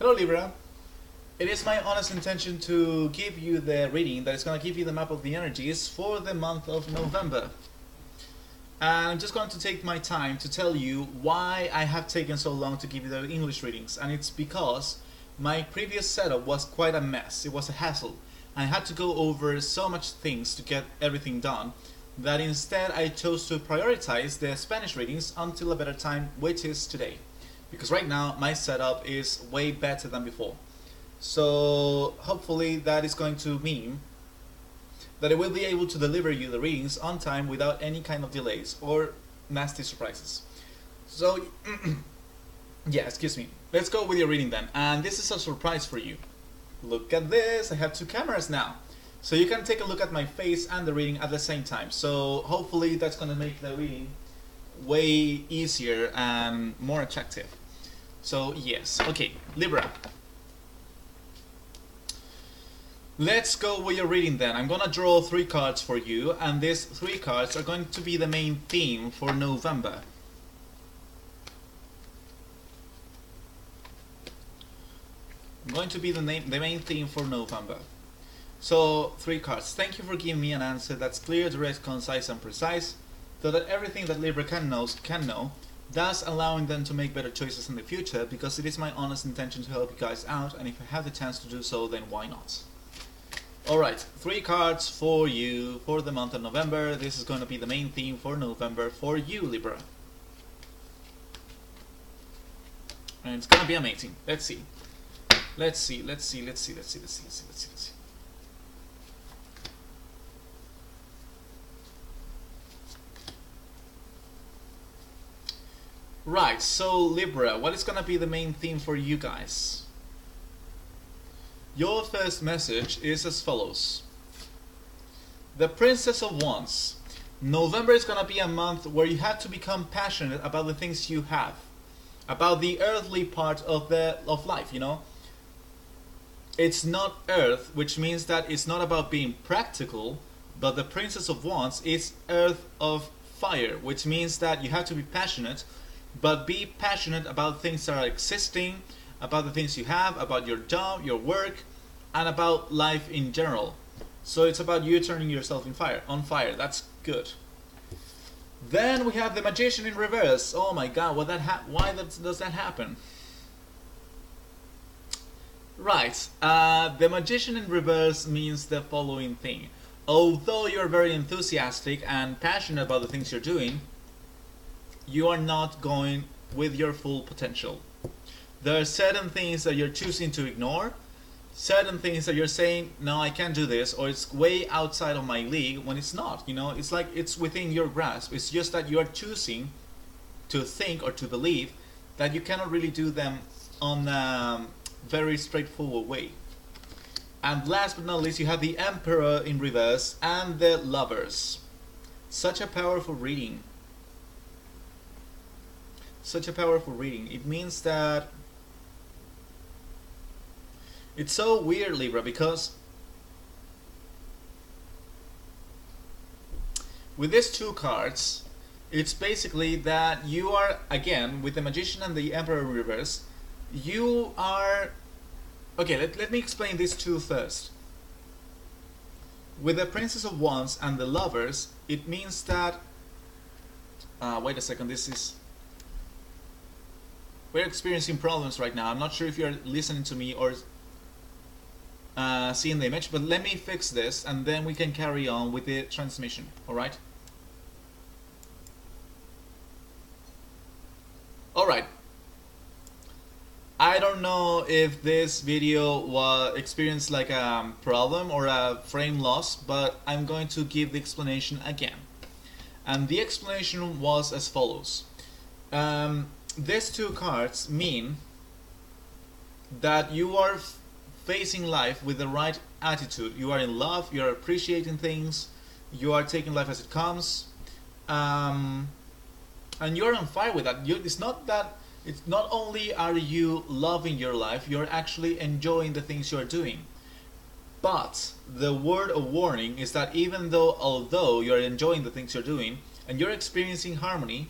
Hello Libra. It is my honest intention to give you the reading that is going to give you the map of the energies for the month of November. And I'm just going to take my time to tell you why I have taken so long to give you the English readings. And it's because my previous setup was quite a mess. It was a hassle. I had to go over so much things to get everything done that instead I chose to prioritize the Spanish readings until a better time, which is today. Because right now my setup is way better than before. So hopefully that is going to mean that I will be able to deliver you the readings on time without any kind of delays or nasty surprises. So yeah, excuse me. Let's go with your reading then. And this is a surprise for you. Look at this, I have two cameras now. So you can take a look at my face and the reading at the same time. So hopefully that's going to make the reading way easier and more attractive. So yes, okay, Libra. Let's go with your reading then. I'm gonna draw 3 cards for you, and these 3 cards are going to be the main theme for November. Going to be the main theme for November. So 3 cards. Thank you for giving me an answer that's clear, direct, concise, and precise, so that everything that Libra can know, thus allowing them to make better choices in the future, because it is my honest intention to help you guys out, and if I have the chance to do so, then why not? Alright, 3 cards for you for the month of November. This is going to be the main theme for November for you, Libra. And it's going to be amazing. Let's see. Let's see. Right, so Libra, what is going to be the main theme for you guys? Your first message is as follows. The Princess of Wands. November is going to be a month where you have to become passionate about the things you have. About the earthly part of life, you know. It's not earth, which means that it's not about being practical, but the Princess of Wands is earth of fire, which means that you have to be passionate, but be passionate about things that are existing, about the things you have, about your job, your work, and about life in general. So it's about you turning yourself on fire. That's good. Then we have the Magician in reverse. Oh my God, why does that happen? Right, the Magician in reverse means the following thing. Although you're very enthusiastic and passionate about the things you're doing, you are not going with your full potential. There are certain things that you're choosing to ignore, certain things that you're saying, no, I can't do this, or it's way outside of my league, when it's not, you know, it's like it's within your grasp. It's just that you are choosing to think or to believe that you cannot really do them on a very straightforward way. And last but not least, you have the Emperor in reverse and the Lovers. Such a powerful reading. Such a powerful reading. It means that it's so weird, Libra, because with these 2 cards, it's basically that you are, again, with the Magician and the Emperor in reverse, you are... Okay, let me explain these 2 first. With the Princess of Wands and the Lovers, it means that... wait a second, we're experiencing problems right now. I'm not sure if you're listening to me or seeing the image, but let me fix this and then we can carry on with the transmission, alright? Alright. I don't know if this video experienced like a problem or a frame loss, but I'm going to give the explanation again. And the explanation was as follows. These 2 cards mean that you are facing life with the right attitude. You are in love, you are appreciating things, you are taking life as it comes, and you're on fire with that. It's not only are you loving your life, you're actually enjoying the things you're doing. But the word of warning is that although you're enjoying the things you're doing and you're experiencing harmony,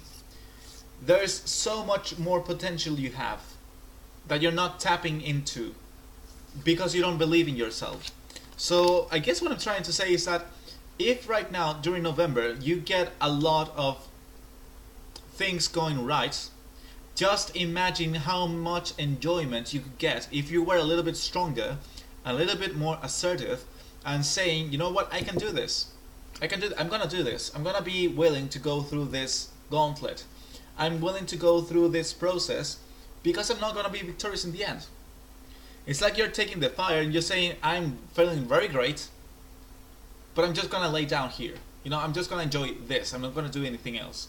there's so much more potential you have. that you're not tapping into because you don't believe in yourself. So I guess what I'm trying to say is that if right now during November you get a lot of things going right, just imagine how much enjoyment you could get if you were a little bit stronger, a little bit more assertive, and saying, you know what, I can do this. I'm gonna do this. I'm gonna be willing to go through this gauntlet. I'm willing to go through this process because I'm not gonna be victorious in the end. It's like you're taking the fire and you're saying, I'm feeling very great, but I'm just gonna lay down here. You know, I'm just gonna enjoy this. I'm not gonna do anything else.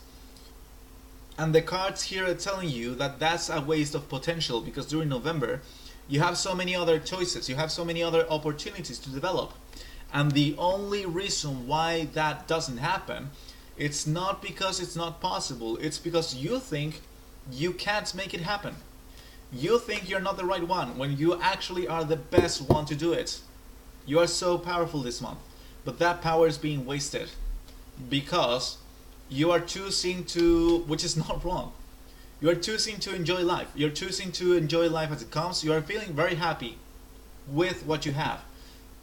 And the cards here are telling you that that's a waste of potential, because during November you have so many other choices, you have so many other opportunities to develop. And the only reason why that doesn't happen, it's not because it's not possible, it's because you think you can't make it happen. You think you're not the right one when you actually are the best one to do it. You are so powerful this month, but that power is being wasted because you are choosing to, which is not wrong, you are choosing to enjoy life. You're choosing to enjoy life as it comes. You are feeling very happy with what you have.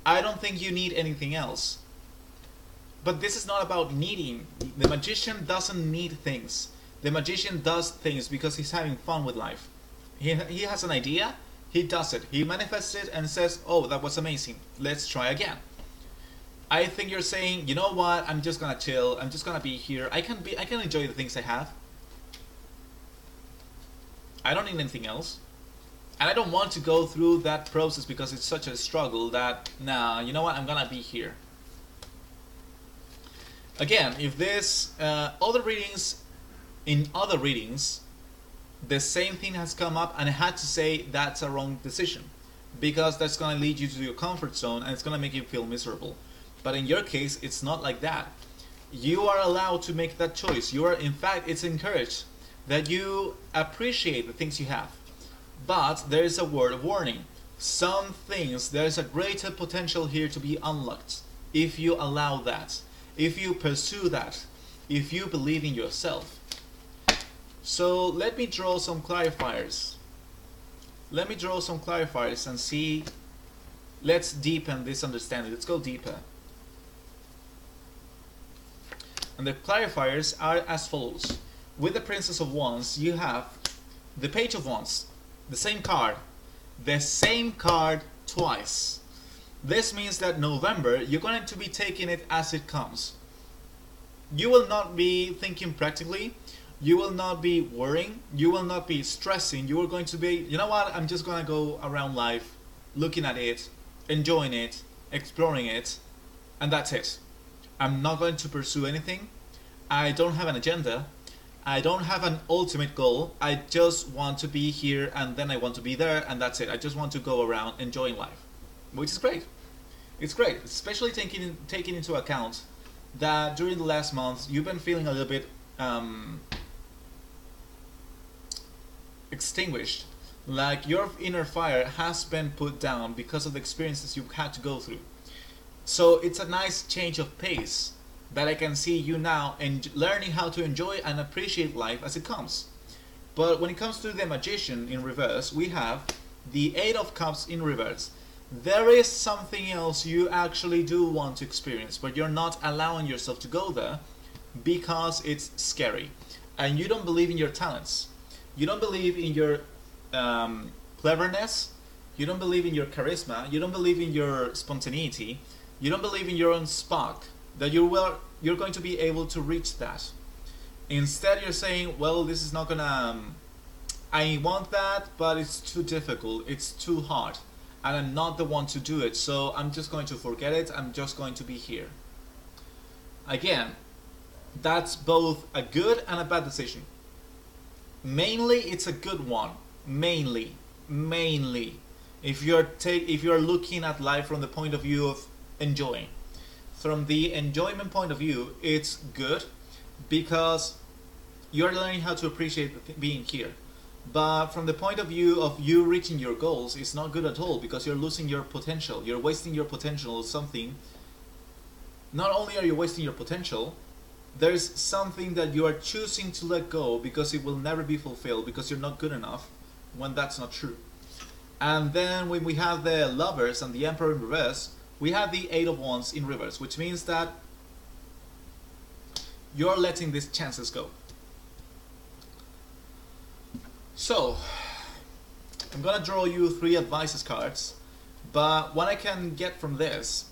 I don't think you need anything else. But this is not about needing. The magician doesn't need things. The magician does things because he's having fun with life. He has an idea, he does it. He manifests it and says, oh, that was amazing. Let's try again. I think you're saying, you know what, I'm just gonna chill, I'm just gonna be here. I can enjoy the things I have. I don't need anything else. And I don't want to go through that process because it's such a struggle that, nah, you know what, I'm gonna be here. Again, if this in other readings, the same thing has come up and I had to say that's a wrong decision, because that's gonna lead you to your comfort zone and it's gonna make you feel miserable. But in your case, it's not like that. You are allowed to make that choice. You are, in fact, it's encouraged that you appreciate the things you have. But there is a word of warning. Some things, there is a greater potential here to be unlocked if you allow that, if you pursue that, if you believe in yourself. So let me draw some clarifiers. Let me draw some clarifiers and see. Let's deepen this understanding. Let's go deeper. And the clarifiers are as follows. With the Princess of Wands, you have the Page of Wands, the same card twice. This means that November, you're going to be taking it as it comes. You will not be thinking practically. You will not be worrying. You will not be stressing. You are going to be, you know what, I'm just going to go around life, looking at it, enjoying it, exploring it, and that's it. I'm not going to pursue anything. I don't have an agenda. I don't have an ultimate goal. I just want to be here and then I want to be there and that's it. I just want to go around enjoying life, which is great. It's great, especially taking into account that during the last month you've been feeling a little bit extinguished, like your inner fire has been put down because of the experiences you've had to go through. So it's a nice change of pace that I can see you now and learning how to enjoy and appreciate life as it comes. But when it comes to the Magician in reverse, we have the Eight of Cups in reverse. There is something else you actually do want to experience, but you're not allowing yourself to go there because it's scary. And you don't believe in your talents. You don't believe in your cleverness. You don't believe in your charisma. You don't believe in your spontaneity. You don't believe in your own spark, that you're going to be able to reach that. Instead, you're saying, well, this is not gonna, I want that, but it's too difficult, it's too hard, and I'm not the one to do it, so I'm just going to forget it, I'm just going to be here. Again, that's both a good and a bad decision. Mainly, it's a good one. Mainly. If you're looking at life from the point of view of enjoying. From the enjoyment point of view, it's good because you're learning how to appreciate being here. But from the point of view of you reaching your goals, it's not good at all because you're losing your potential. You're wasting your potential on something. Not only are you wasting your potential, there's something that you are choosing to let go because it will never be fulfilled because you're not good enough, when that's not true. And then when we have the Lovers and the Emperor in reverse, we have the Eight of Wands in reverse, which means that you're letting these chances go. So, I'm gonna draw you 3 advices cards, but what I can get from this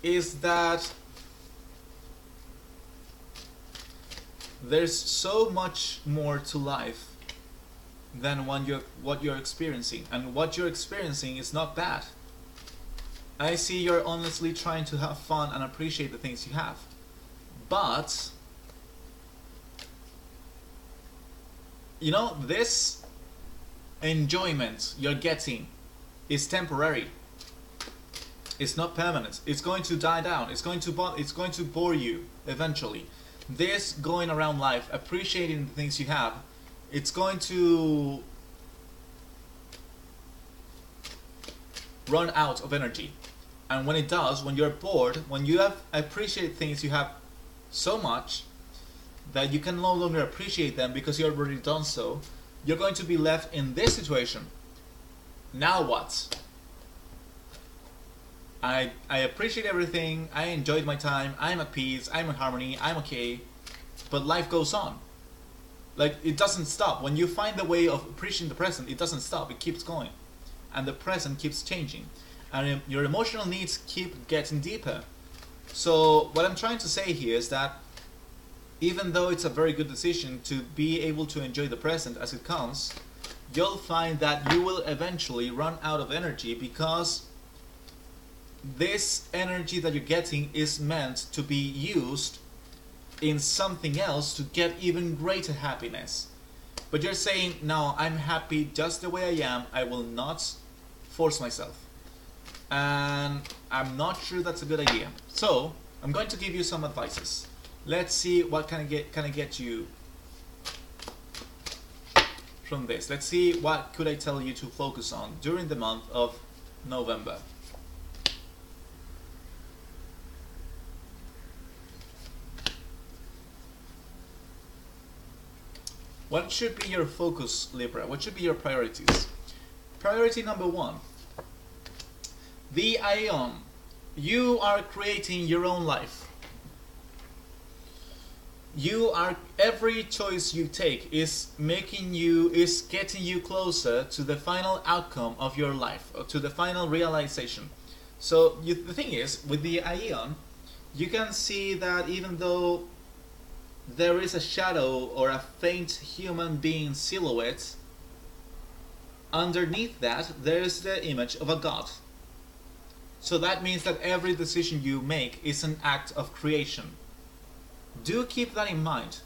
is that there's so much more to life than what you're experiencing, and what you're experiencing is not bad. I see you're honestly trying to have fun and appreciate the things you have, but you know, this enjoyment you're getting is temporary. It's not permanent. It's going to die down. It's going to bore you eventually. This going around life, appreciating the things you have, it's going to run out of energy. And when it does, when you're bored, when you have appreciated things you have so much that you can no longer appreciate them because you've already done so, you're going to be left in this situation. Now what? I appreciate everything, I enjoyed my time, I'm at peace, I'm in harmony, I'm okay, but life goes on. Like, it doesn't stop. When you find the way of appreciating the present, it doesn't stop, it keeps going. And the present keeps changing. And your emotional needs keep getting deeper. So what I'm trying to say here is that even though it's a very good decision to be able to enjoy the present as it comes, you'll find that you will eventually run out of energy, because this energy that you're getting is meant to be used in something else to get even greater happiness. But you're saying, no, I'm happy just the way I am, I will not force myself. And I'm not sure that's a good idea. So I'm going to give you some advices. Let's see what can I get you from this. Let's see what could I tell you to focus on during the month of November. What should be your focus, Libra? What should be your priorities? Priority number 1. The Aeon. You are creating your own life. Every choice you take is getting you closer to the final outcome of your life, or to the final realization. So the thing is, with the Aeon, you can see that even though there is a shadow or a faint human being silhouette, underneath that there is the image of a god. So that means that every decision you make is an act of creation. Do keep that in mind.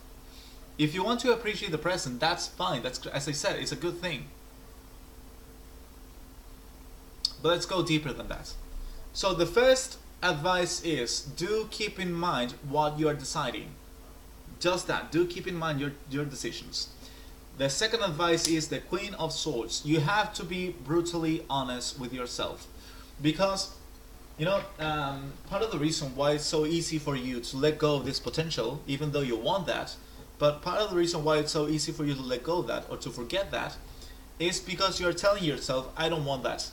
If you want to appreciate the present, that's fine. That's, as I said, it's a good thing. But let's go deeper than that. So the first advice is, do keep in mind what you are deciding. Just that, do keep in mind your decisions. The second advice is the Queen of Swords. You have to be brutally honest with yourself, because you know, part of the reason why it's so easy for you to let go of this potential, even though you want that, but part of the reason why it's so easy for you to let go of that or to forget that is because you're telling yourself, I don't want that.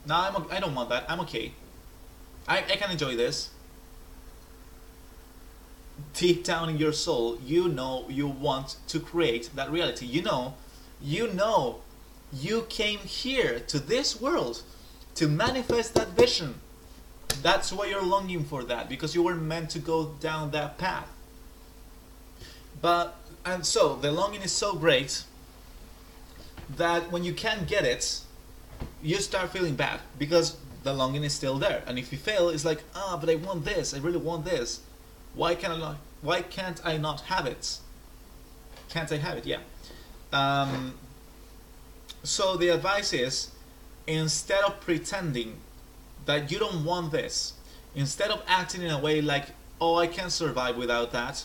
No, I don't want that. I'm okay. I can enjoy this. Deep down in your soul, you know you want to create that reality. You know you came here to this world to manifest that vision. That's why you're longing for that, because you were meant to go down that path. And so the longing is so great that when you can't get it, you start feeling bad, because the longing is still there. And if you fail, it's like, but I want this, I really want this. Why can't I not have it? Can't I have it? Yeah. So the advice is, instead of pretending that you don't want this, instead of acting in a way like, oh, I can survive without that,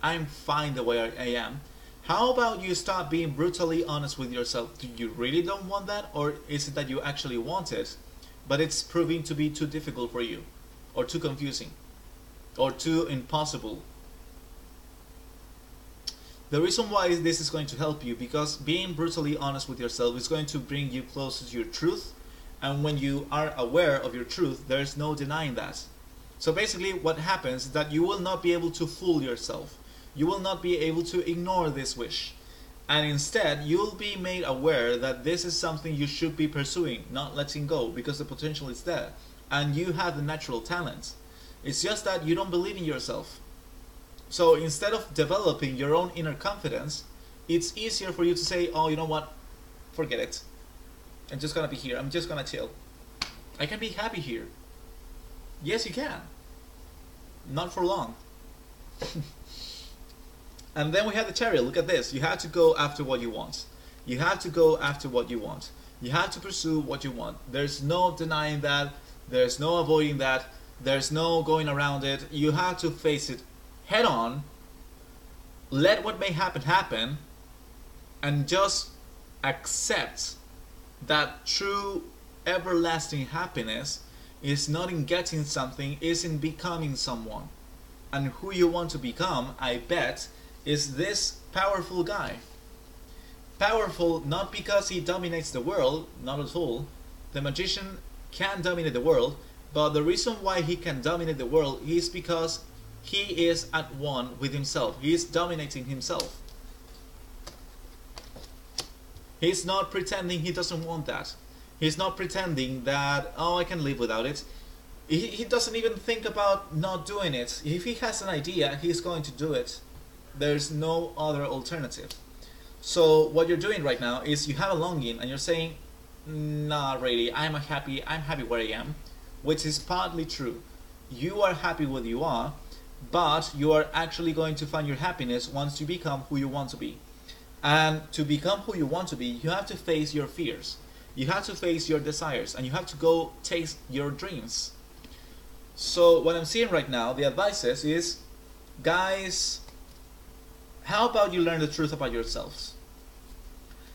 I'm fine the way I am, how about you start being brutally honest with yourself? Do you really don't want that, or is it that you actually want it, but it's proving to be too difficult for you, or too confusing, or too impossible? The reason why this is going to help you, because being brutally honest with yourself is going to bring you closer to your truth, and when you are aware of your truth, there's no denying that. So basically what happens is that you will not be able to fool yourself. You will not be able to ignore this wish. And instead, you'll be made aware that this is something you should be pursuing, not letting go, because the potential is there. And you have the natural talent. It's just that you don't believe in yourself. So instead of developing your own inner confidence, it's easier for you to say, oh, you know what, forget it. I'm just gonna be here, I'm just gonna chill. I can be happy here. Yes, you can. Not for long. And then we have the Chariot. Look at this. You have to go after what you want. You have to go after what you want. You have to pursue what you want. There's no denying that. There's no avoiding that. There's no going around it. You have to face it head on. Let what may happen happen. And just accept that true everlasting happiness is not in getting something, is in becoming someone. And who you want to become, I bet, is this powerful guy. Powerful not because he dominates the world, not at all. The magician can dominate the world, but the reason why he can dominate the world is because he is at one with himself. He is dominating himself. He's not pretending he doesn't want that. He's not pretending that, oh, I can live without it. He doesn't even think about not doing it. If he has an idea, he's going to do it. There's no other alternative. So what you're doing right now is you have a longing and you're saying, nah, really, I'm happy where I am, which is partly true. You are happy where you are, but you are actually going to find your happiness once you become who you want to be. And to become who you want to be, you have to face your fears. You have to face your desires, and you have to go chase your dreams. So what I'm seeing right now, the advice is, guys, how about you learn the truth about yourselves?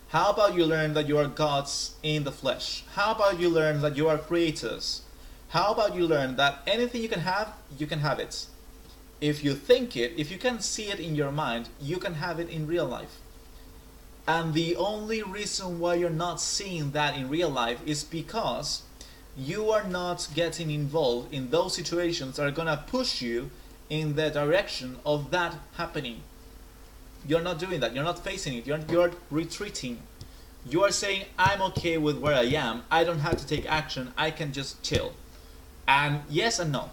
How about you learn that you are gods in the flesh? How about you learn that you are creators? How about you learn that anything you can have it. If you think it, if you can see it in your mind, you can have it in real life. And the only reason why you're not seeing that in real life is because you are not getting involved in those situations that are going to push you in the direction of that happening. You're not doing that. You're not facing it. You're retreating. You are saying, I'm okay with where I am. I don't have to take action. I can just chill. And yes and no.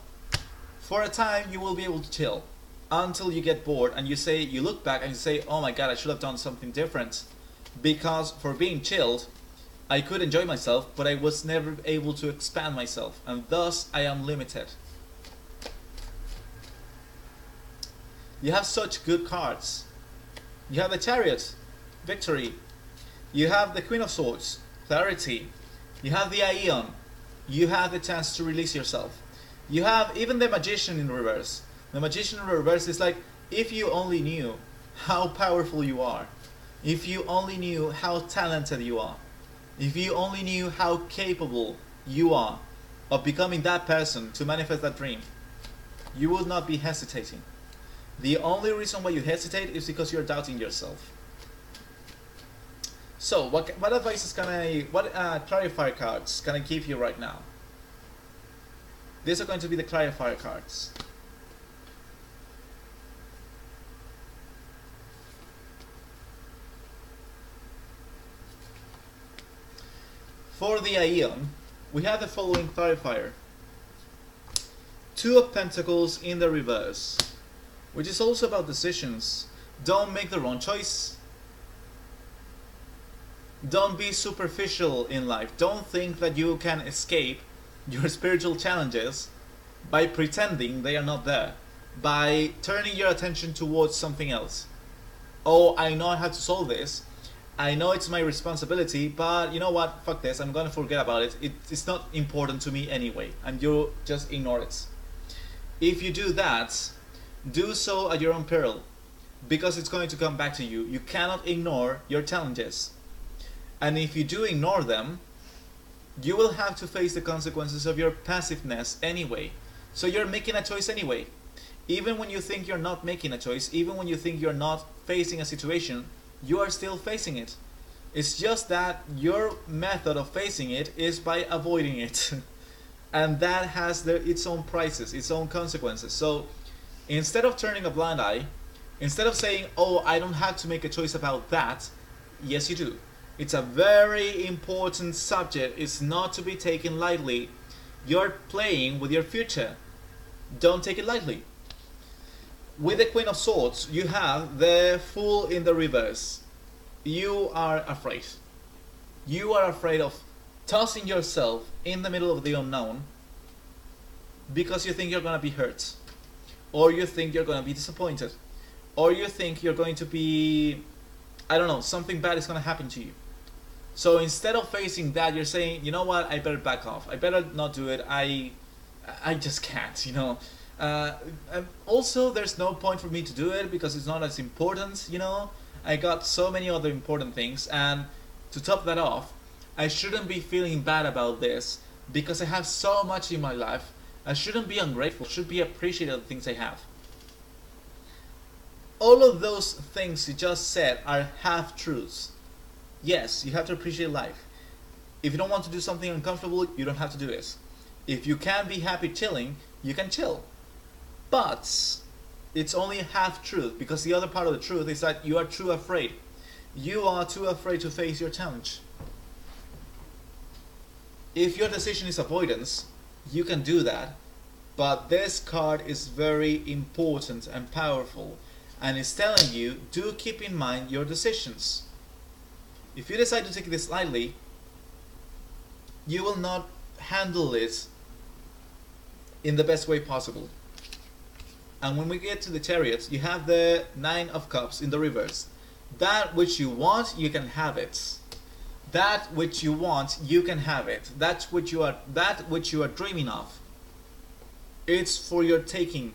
For a time, you will be able to chill until you get bored and you look back and you say, oh my god, I should have done something different, because for being chilled I could enjoy myself, but I was never able to expand myself, and thus I am limited. You have such good cards. You have the Chariot, victory. You have the Queen of Swords, clarity. You have the Aeon, you have the chance to release yourself. You have even the Magician in reverse. The Magician in reverse is like, if you only knew how powerful you are, if you only knew how talented you are, if you only knew how capable you are of becoming that person to manifest that dream, you would not be hesitating. The only reason why you hesitate is because you're doubting yourself. So, what advice what clarifier cards can I give you right now? These are going to be the clarifier cards. For the Aeon, we have the following clarifier. Two of Pentacles in the reverse, which is also about decisions. Don't make the wrong choice. Don't be superficial in life. Don't think that you can escape your spiritual challenges by pretending they are not there, by turning your attention towards something else. Oh, I know I have to solve this. I know it's my responsibility, but you know what? Fuck this. I'm gonna forget about it. It's not important to me anyway, and you just ignore it. If you do that, do so at your own peril, because it's going to come back to you. You cannot ignore your challenges. And if you do ignore them, you will have to face the consequences of your passiveness anyway. So you're making a choice anyway. Even when you think you're not making a choice, even when you think you're not facing a situation, you are still facing it. It's just that your method of facing it is by avoiding it. And that has its own prices, its own consequences. So instead of turning a blind eye, instead of saying, oh, I don't have to make a choice about that, yes you do. It's a very important subject. It's not to be taken lightly. You're playing with your future. Don't take it lightly. With the Queen of Swords, you have the Fool in the reverse. You are afraid. You are afraid of tossing yourself in the middle of the unknown because you think you're going to be hurt, or you think you're going to be disappointed, or you think you're going to be, I don't know, something bad is going to happen to you. So instead of facing that, you're saying, you know what, I better back off. I better not do it. I just can't, you know. Also, there's no point for me to do it because it's not as important, you know. I got so many other important things, and to top that off, I shouldn't be feeling bad about this because I have so much in my life. I shouldn't be ungrateful. I should be appreciative of the things I have. All of those things you just said are half-truths. Yes, you have to appreciate life. If you don't want to do something uncomfortable, you don't have to do it. If you can be happy chilling, you can chill. But it's only half truth, because the other part of the truth is that you are too afraid. You are too afraid to face your challenge. If your decision is avoidance, you can do that. But this card is very important and powerful, and it's telling you, do keep in mind your decisions. If you decide to take this lightly, you will not handle it in the best way possible. And when we get to the Chariot, you have the Nine of Cups in the reverse. That which you want, you can have it. That which you want, you can have it. That which you are dreaming of, it's for your taking.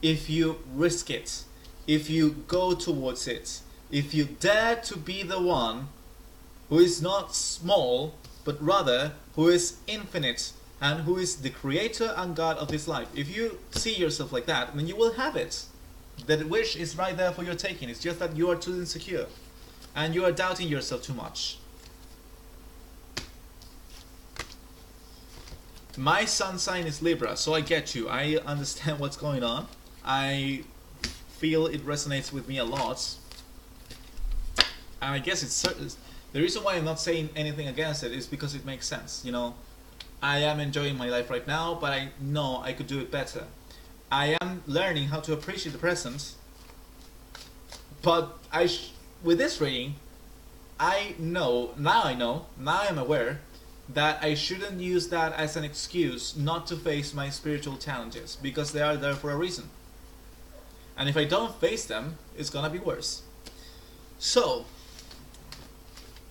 If you risk it, if you go towards it, if you dare to be the one who is not small, but rather who is infinite, and who is the creator and God of this life. If you see yourself like that, then you will have it. The wish is right there for your taking. It's just that you are too insecure and you are doubting yourself too much. My sun sign is Libra, so I get you. I understand what's going on. I feel it resonates with me a lot. And I guess it's the reason why I'm not saying anything against it is because it makes sense, you know. I am enjoying my life right now, but I know I could do it better. I am learning how to appreciate the present, but with this reading, now I'm aware that I shouldn't use that as an excuse not to face my spiritual challenges, because they are there for a reason. And if I don't face them, it's gonna be worse. So,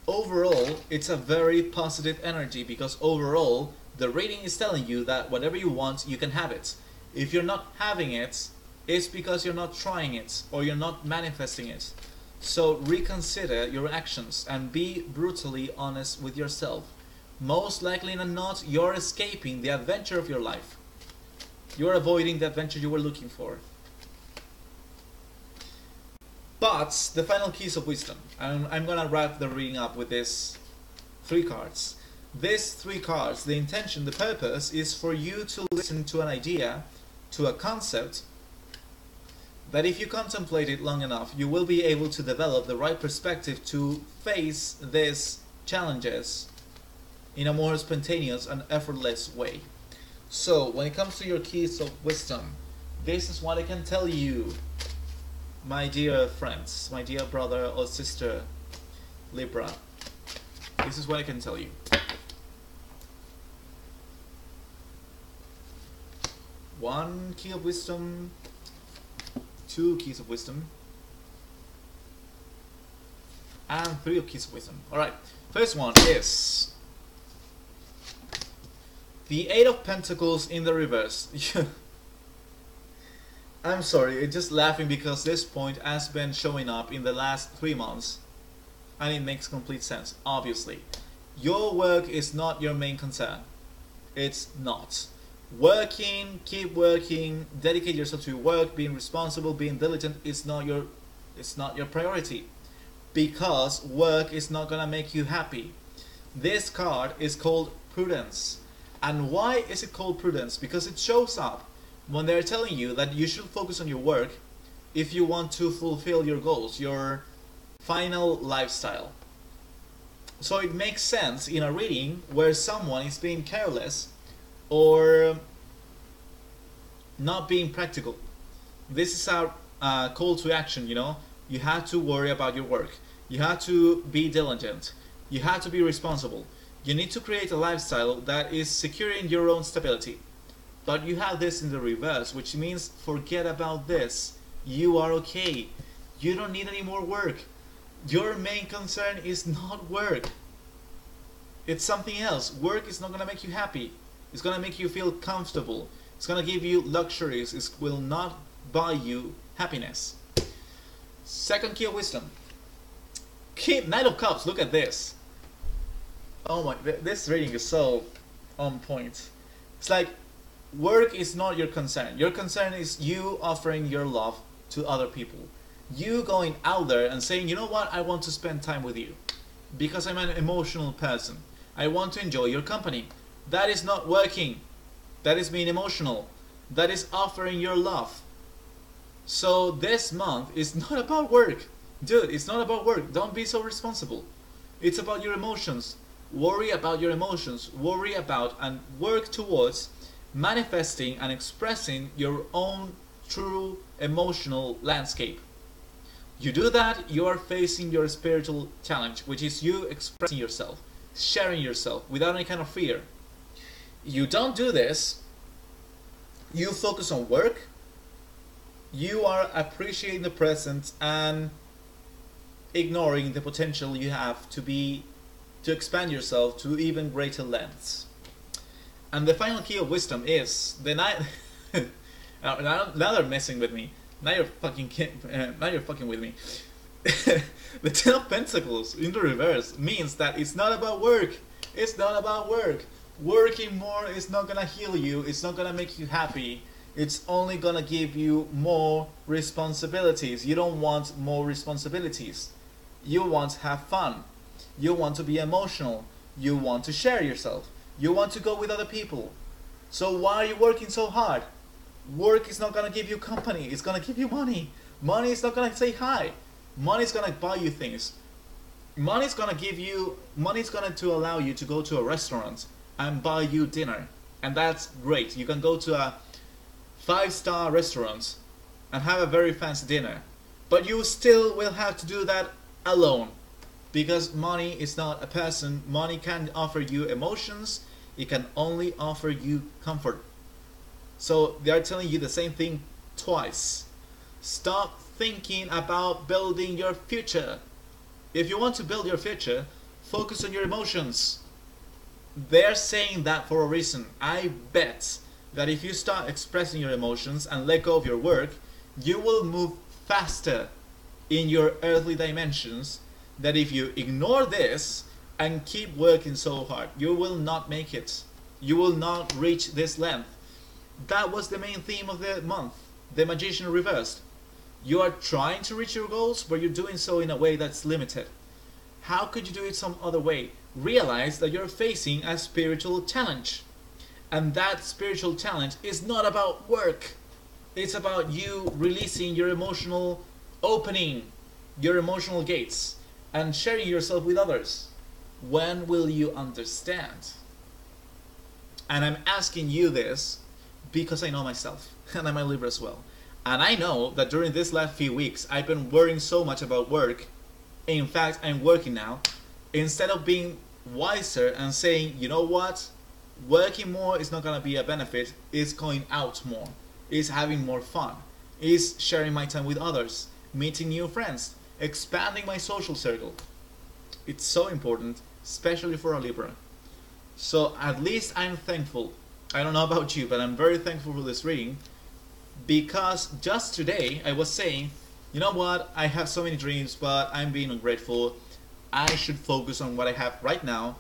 overall, it's a very positive energy, because overall, the reading is telling you that whatever you want, you can have it. If you're not having it, it's because you're not trying it, or you're not manifesting it. So reconsider your actions and be brutally honest with yourself. Most likely than not, you're escaping the adventure of your life. You're avoiding the adventure you were looking for. But the final keys of wisdom. I'm gonna wrap the reading up with these 3 cards. These 3 cards, the intention, the purpose is for you to listen to an idea, to a concept, that if you contemplate it long enough, you will be able to develop the right perspective to face these challenges in a more spontaneous and effortless way. So, when it comes to your keys of wisdom, this is what I can tell you, my dear friends, my dear brother or sister, Libra. This is what I can tell you. 1 key of wisdom, 2 keys of wisdom, and 3 keys of wisdom. Alright, first one is the 8 of Pentacles in the reverse. I'm sorry, I'm just laughing because this point has been showing up in the last 3 months, and it makes complete sense, obviously. Your work is not your main concern. It's not. Working, keep working, dedicate yourself to your work, being responsible, being diligent is not your priority, because work is not gonna make you happy. This card is called prudence. And why is it called prudence? Because it shows up when they're telling you that you should focus on your work if you want to fulfill your goals, your final lifestyle. So it makes sense in a reading where someone is being careless or not being practical. This is our call to action, you know. You have to worry about your work. You have to be diligent. You have to be responsible. You need to create a lifestyle that is securing your own stability. But you have this in the reverse, which means forget about this. You are okay. You don't need any more work. Your main concern is not work. It's something else. Work is not going to make you happy. It's going to make you feel comfortable. It's going to give you luxuries. It will not buy you happiness. Second key of wisdom. Knight of Cups, look at this. Oh my, this reading is so on point. It's like, work is not your concern. Your concern is you offering your love to other people. You going out there and saying, you know what, I want to spend time with you because I'm an emotional person. I want to enjoy your company. That is not working. That is being emotional. That is offering your love. So this month is not about work. Dude, it's not about work. Don't be so responsible. It's about your emotions. Worry about your emotions. Worry about and work towards manifesting and expressing your own true emotional landscape. You do that, you are facing your spiritual challenge, which is you expressing yourself, sharing yourself without any kind of fear. You don't do this, you focus on work, you are appreciating the present and ignoring the potential you have to expand yourself to even greater lengths. And the final key of wisdom is the Knight. now they're messing with me. Now you're fucking with me. The Ten of Pentacles in the reverse means that it's not about work. It's not about work. Working more is not gonna heal you. It's not gonna make you happy. It's only gonna give you more responsibilities. You don't want more responsibilities. You want to have fun. You want to be emotional. You want to share yourself. You want to go with other people. So why are you working so hard? Work is not gonna give you company. It's gonna give you money. Money is not gonna say hi. Money is gonna buy you things. Money is gonna to allow you to go to a restaurant and buy you dinner. And that's great. You can go to a 5-star restaurant and have a very fancy dinner. But you still will have to do that alone. Because money is not a person. Money can't offer you emotions. It can only offer you comfort. So they are telling you the same thing twice. Stop thinking about building your future. If you want to build your future, focus on your emotions. They're saying that for a reason. I bet that if you start expressing your emotions and let go of your work, you will move faster in your earthly dimensions. That if you ignore this and keep working so hard, you will not make it. You will not reach this length. That was the main theme of the month. The Magician reversed. You are trying to reach your goals, but you're doing so in a way that's limited. How could you do it some other way? Realize that you're facing a spiritual challenge. And that spiritual challenge is not about work. It's about you releasing your emotional opening, your emotional gates, and sharing yourself with others. When will you understand? And I'm asking you this because I know myself, and I'm a Libra as well. And I know that during this last few weeks, I've been worrying so much about work. In fact, I'm working now. Instead of being wiser and saying, you know what? Working more is not going to be a benefit. It's going out more. It's having more fun. It's sharing my time with others. Meeting new friends. Expanding my social circle. It's so important, especially for a Libra. So at least I'm thankful. I don't know about you, but I'm very thankful for this reading. Because just today I was saying, you know what, I have so many dreams, but I'm being ungrateful. I should focus on what I have right now,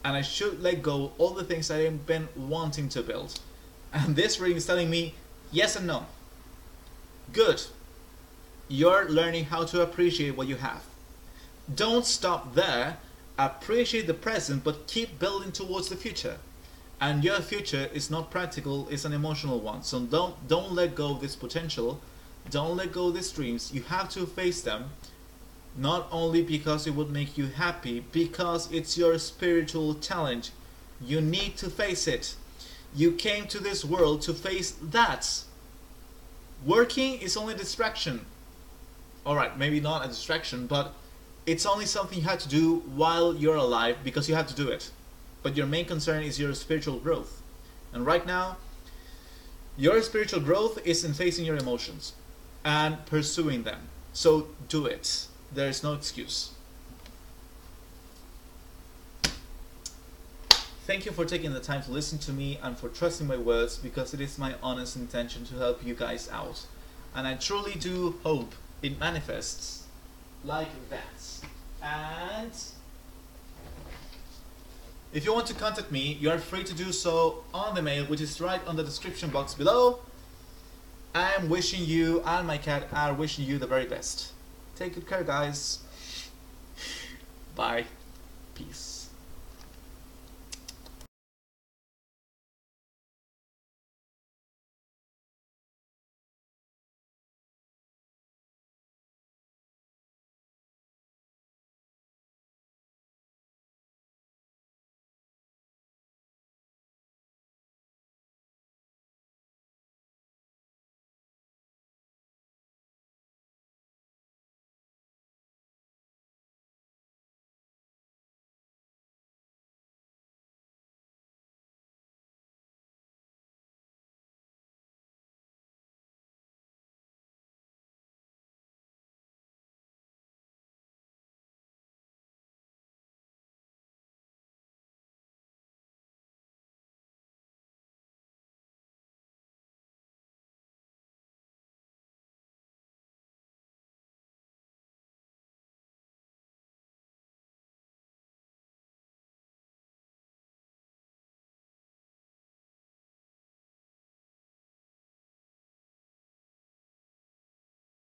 and I should let go all the things I've been wanting to build. And this reading is telling me yes and no. Good. You're learning how to appreciate what you have. Don't stop there. Appreciate the present, but keep building towards the future. And your future is not practical, it's an emotional one. So don't let go of this potential. Don't let go of these dreams. You have to face them. Not only because it would make you happy, because it's your spiritual challenge. You need to face it. You came to this world to face that. Working is only a distraction. Alright, maybe not a distraction, but it's only something you have to do while you're alive because you have to do it. But your main concern is your spiritual growth. And right now, your spiritual growth is in facing your emotions and pursuing them. So do it. There is no excuse. Thank you for taking the time to listen to me and for trusting my words, because it is my honest intention to help you guys out. And I truly do hope it manifests like that. And if you want to contact me, you are free to do so on the mail, which is right on the description box below. I am wishing you and my cat are wishing you the very best. Take good care, guys. Bye. Peace.